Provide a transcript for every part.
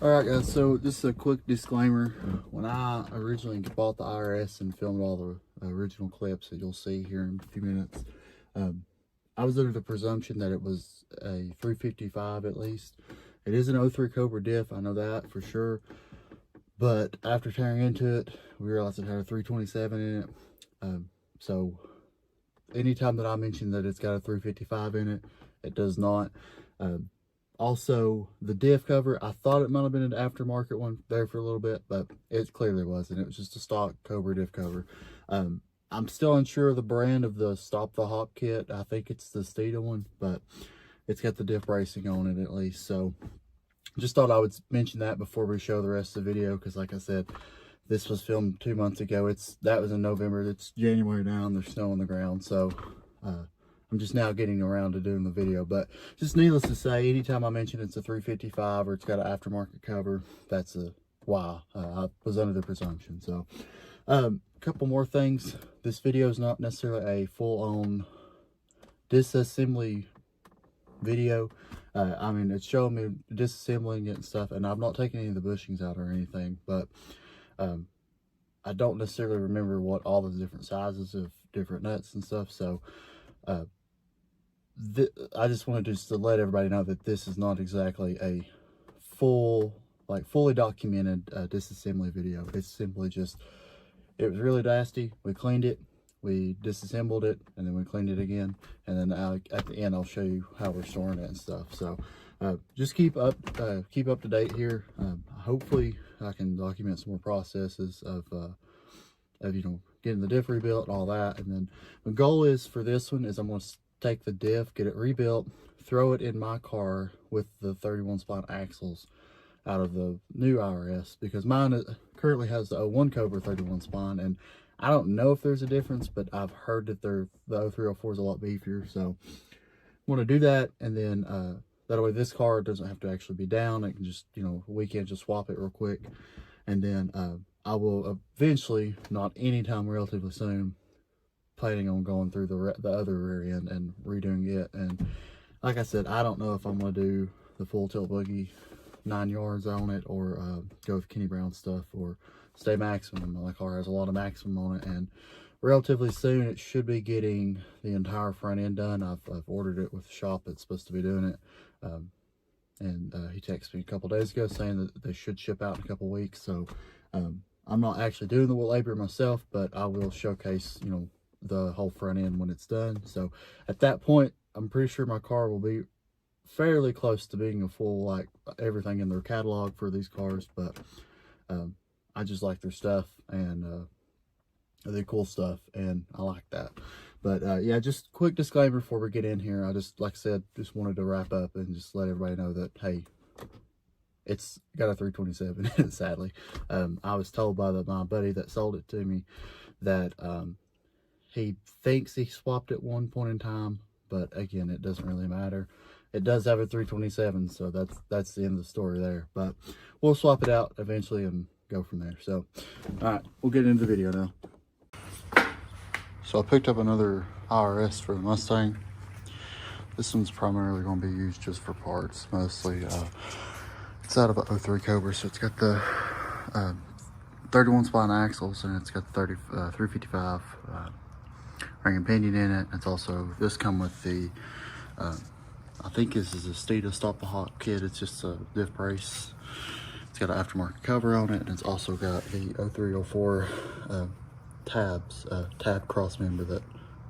Alright guys, so just a quick disclaimer. When I originally bought the IRS and filmed all the original clips that you'll see here in a few minutes, I was under the presumption that it was a 355 at least. It is an 03 Cobra diff, I know that for sure. But after tearing into it, we realized it had a 327 in it. So anytime that I mention that it's got a 355 in it, it does not. Also, the diff cover, I thought it might have been an aftermarket one there for a little bit, but it clearly wasn't. It was just a stock Cobra diff cover. I'm still unsure of the brand of the Stop the Hop kit. I think it's the Steeda one, but it's got the diff bracing on it at least. So just thought I would mention that before we show the rest of the video, because like I said, this was filmed 2 months ago. That was in November. It's January now and there's snow on the ground. So I'm just now getting around to doing the video, but just needless to say, anytime I mention it's a 355 or it's got an aftermarket cover, that's a why. I was under the presumption. So a couple more things. This video is not necessarily a full-on disassembly video. I mean, it's showing me disassembling it and stuff, and I've not taken any of the bushings out or anything, but I don't necessarily remember what all the different sizes of different nuts and stuff. So I just wanted to let everybody know that this is not exactly a fully documented disassembly video. It's simply just, it was really nasty. We cleaned it, we disassembled it, and then we cleaned it again. And then at the end, I'll show you how we're storing it and stuff. So just keep up to date here. Hopefully I can document some more processes of you know, getting the diff rebuilt and all that. And then the goal is for this one is I'm going to take the diff, get it rebuilt, throw it in my car with the 31 spline axles out of the new IRS, because mine currently has the 01 Cobra 31 spline, and I don't know if there's a difference, but I've heard that the 0304 is a lot beefier. So I want to do that, and then that way this car doesn't have to actually be down. I can just, you know, we can just swap it real quick, and then I will eventually, not anytime relatively soon, planning on going through the other rear end and redoing it. And like I said, I don't know if I'm going to do the full tilt boogie 9 yards on it, or go with Kenny Brown stuff, or stay maximum. My car has a lot of maximum on it, and relatively soon it should be getting the entire front end done. I've ordered it with the shop that's supposed to be doing it, and he texted me a couple days ago saying that they should ship out in a couple weeks. So I'm not actually doing the labor myself, but I will showcase, you know, the whole front end when it's done. So at that point, I'm pretty sure my car will be fairly close to being a full, like, everything in their catalog for these cars. But I just like their stuff, and they're cool stuff, and I like that. But yeah, just quick disclaimer before we get in here. I just, like I said, just wanted to wrap up and just let everybody know that, hey, it's got a 327 in it, sadly. I was told by my buddy that sold it to me that he thinks he swapped at one point in time, but again, it doesn't really matter. It does have a 327, so that's the end of the story there. But we'll swap it out eventually and go from there. So, all right, we'll get into the video now. So I picked up another IRS for the Mustang. This one's primarily going to be used just for parts, mostly. It's out of a 03 Cobra, so it's got the 31 spline axles, and it's got the 355 ring and pinion in it. It's also, this come with the I think this is a Steeda Stop the Hop kit. It's just a diff brace. It's got an aftermarket cover on it, and it's also got the 0304 tab cross member that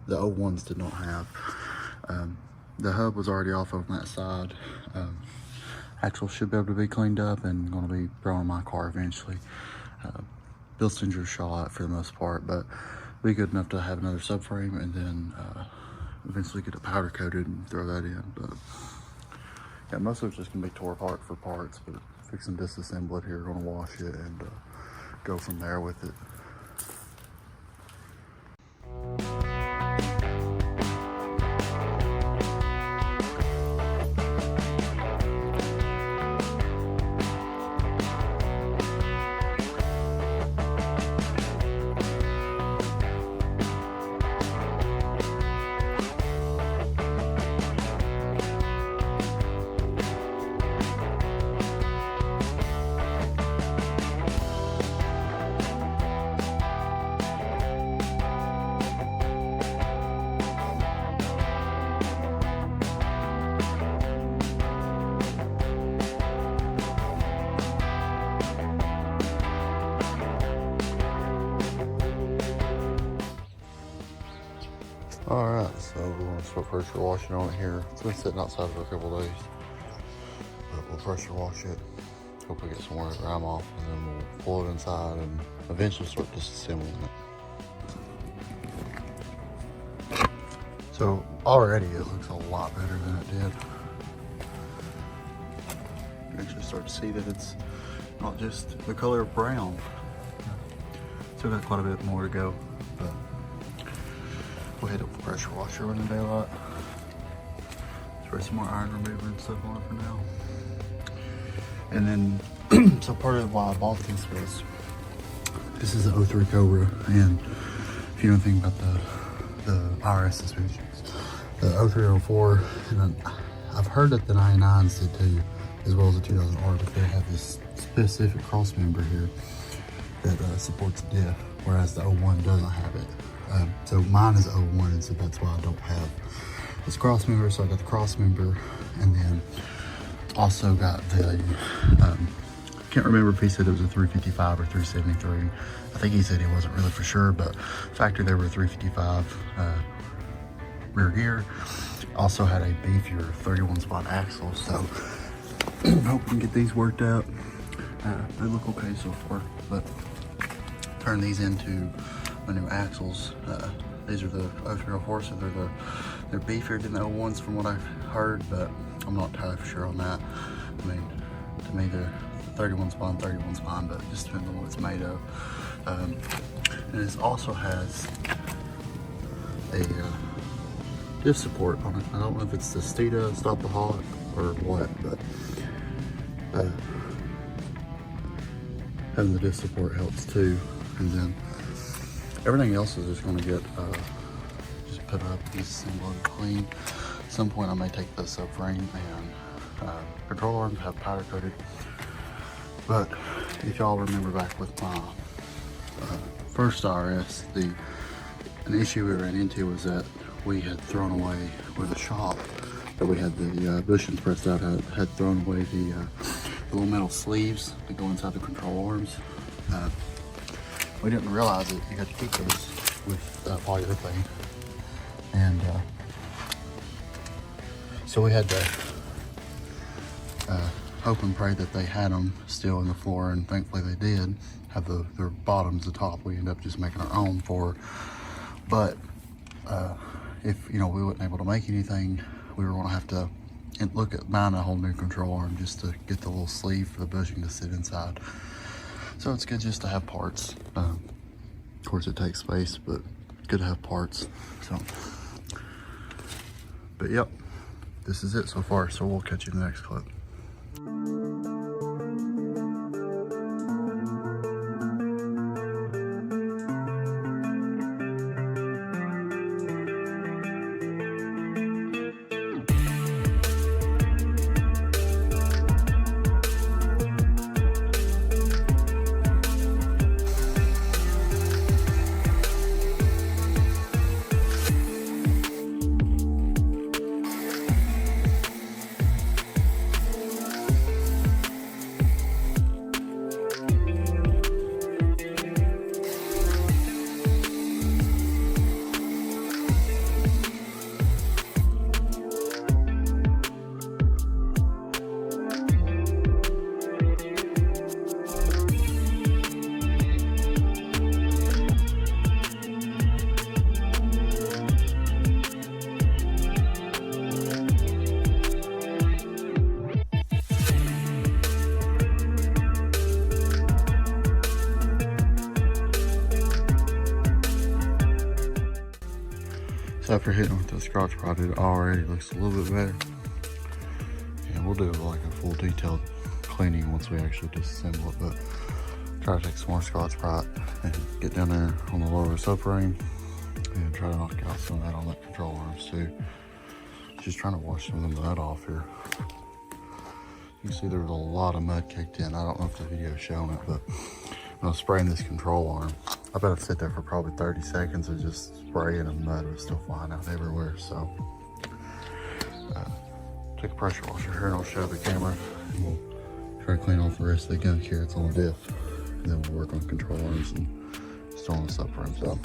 the 01s did not have. The hub was already off on that side. Axle should be able to be cleaned up and going to be thrown in my car eventually. Bilstinger's shot for the most part, but be good enough to have another subframe, and then eventually get it powder coated and throw that in. But yeah, most of it's just gonna be tore apart for parts, but fixing disassemble it here, gonna wash it and go from there with it. Alright, so we're going to start pressure washing on it here. It's been sitting outside for a couple of days. But we'll pressure wash it. Hopefully get some more grime off, and then we'll pull it inside and eventually start disassembling it. So already it looks a lot better than it did. You can actually start to see that it's not just the color of brown. Still got quite a bit more to go, but we'll hit up the pressure washer in the daylight. Spray some more iron remover and stuff on it for now. And then, so part of why I bought this is the 03 Cobra, and if you know anything about the IRS suspensions, the 03, 04, and I've heard that the 99s did too, as well as the 2000R, but they have this specific cross member here that supports diff, whereas the 01 doesn't have it. So mine is 01, so that's why I don't have this cross member. So I got the cross member, and then also got the, can't remember if he said it was a 355 or 373. I think he said he wasn't really for sure, but factory they were 355 rear gear. Also had a beefier 31 spot axle, so hope we can get these worked out. They look okay so far, but turn these into my new axles. These are the 0304, so they're beefier than the 01s from what I've heard, but I'm not entirely for sure on that. I mean, to me the 31's fine, but it just depends on what it's made of. And it also has a diff support on it. I don't know if it's the Stita, Stop the Hawk, or what, but having the diff support helps too. And then everything else is just going to get just put up, disassembled, clean. At some point I may take the subframe and control arms, have powder coated. But if y'all remember back with my first IRS, an issue we ran into was that we had thrown away with a shop that we had the bushings pressed out, had thrown away the little metal sleeves that go inside the control arms. We didn't realize it. You had to keep those with polyurethane, and so we had to hope and pray that they had them still in the floor, and thankfully they did have their bottoms, the top. We ended up just making our own for, but if we weren't able to make anything, we were going to have to look at buying a whole new control arm just to get the little sleeve for the bushing to sit inside. So it's good just to have parts. Of course it takes space, but it's good to have parts. So, but yep, this is it so far. So we'll catch you in the next clip. So after hitting with the scotch prod, it already looks a little bit better. And we'll do like a full detailed cleaning once we actually disassemble it, but try to take some more scotch prod and get down there on the lower subframe and try to knock out some of that on that control arms too. Just trying to wash some of the mud off here. You can see there was a lot of mud caked in. I don't know if the video's showing it, but when I was spraying this control arm, I bet I'd sit there for probably 30 seconds of just spraying, and mud was still flying out everywhere. So take a pressure washer here and I'll show the camera, and we'll try to clean off the rest of the gunk here. It's on the diff, and then we'll work on control arms and still on the subframe. So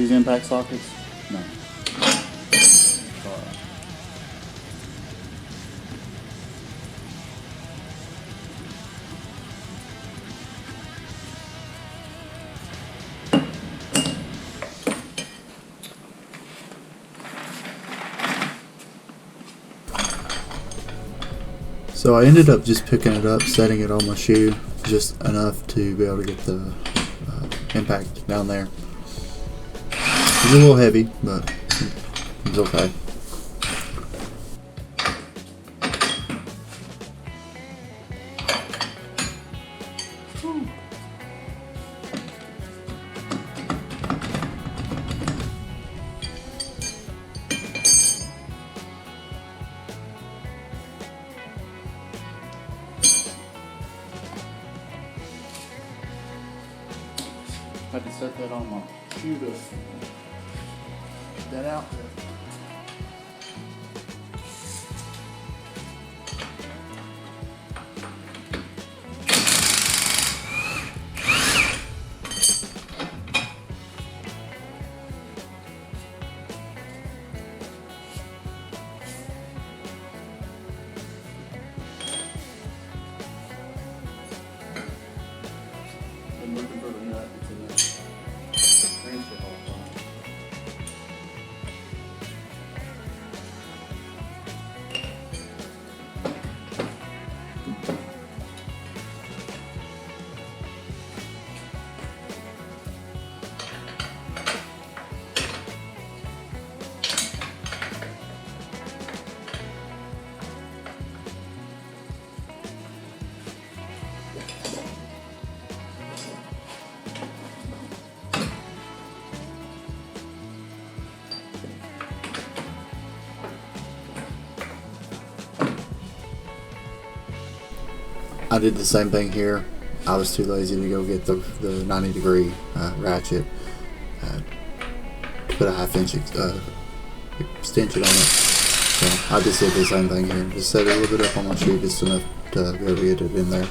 these impact sockets? No. So I ended up just picking it up, setting it on my shoe, just enough to be able to get the impact down there. It's a little heavy, but it's okay. I had to set that on my shoe to get that out. I'm looking for the nut. It's in there. I did the same thing here. I was too lazy to go get the 90-degree ratchet. Put a 1/2 inch extension on it. So I just did the same thing here. Just set it a little bit up on my shoe, just enough to be able to get it in there.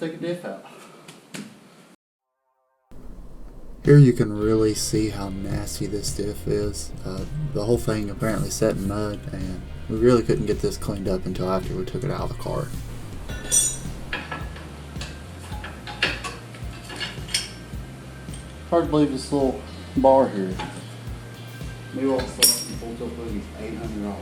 Take a diff out. Here you can really see how nasty this diff is. The whole thing apparently set in mud, and we really couldn't get this cleaned up until after we took it out of the car. Hard to believe this little bar here. New old stuff, full tilt boogie, $800.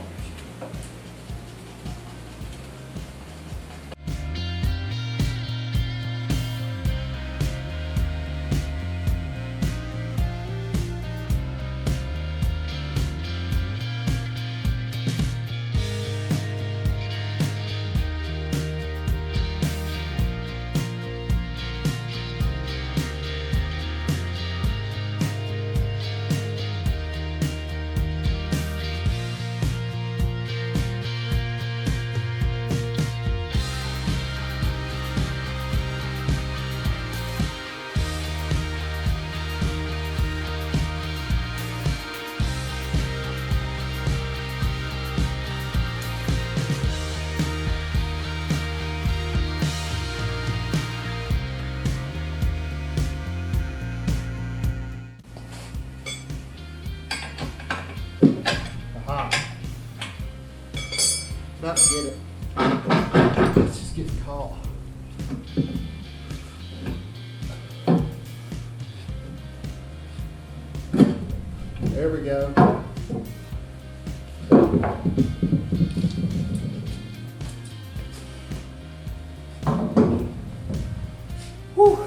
There we go. Whew.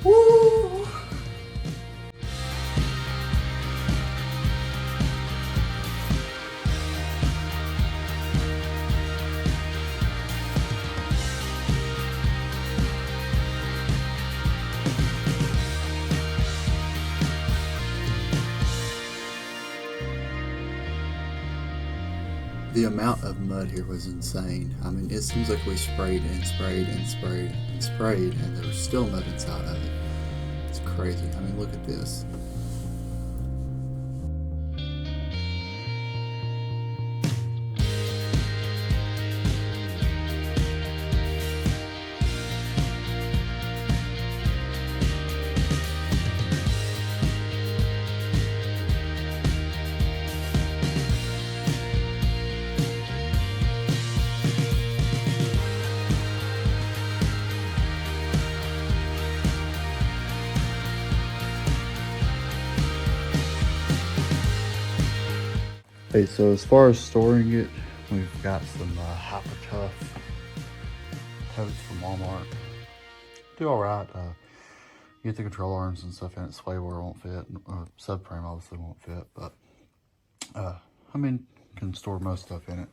Woo! The amount of mud here was insane. I mean, it seems like we sprayed and sprayed and sprayed and sprayed, and there was still mud inside of it. It's crazy. I mean, look at this. Okay, so as far as storing it, we've got some hyper tough totes from Walmart. Do all right. You get the control arms and stuff in it. Sway bar won't fit. Subframe obviously won't fit, but I mean, can store most stuff in it.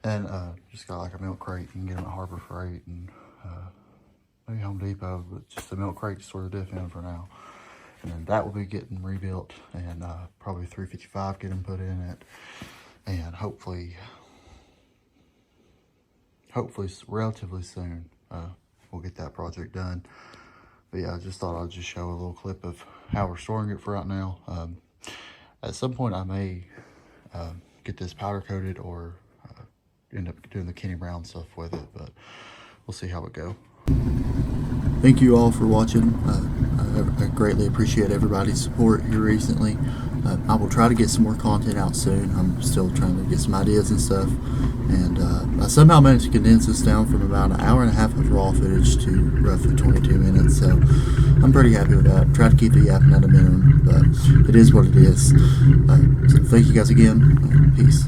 And just got like a milk crate. You can get them at Harbor Freight and maybe Home Depot, but just a milk crate to store the diff in for now. And then that will be getting rebuilt, and probably 355 get them put in it, and hopefully relatively soon we'll get that project done. But yeah, I just thought I'd just show a little clip of how we're storing it for right now. At some point I may get this powder coated or end up doing the Kenny Brown stuff with it, but we'll see how it goes. Thank you all for watching. I greatly appreciate everybody's support here recently. I will try to get some more content out soon. I'm still trying to get some ideas and stuff. And I somehow managed to condense this down from about an hour and a half of raw footage to roughly 22 minutes. So I'm pretty happy with that. Try to keep the yapping at a minimum, but it is what it is. So thank you guys again. Peace.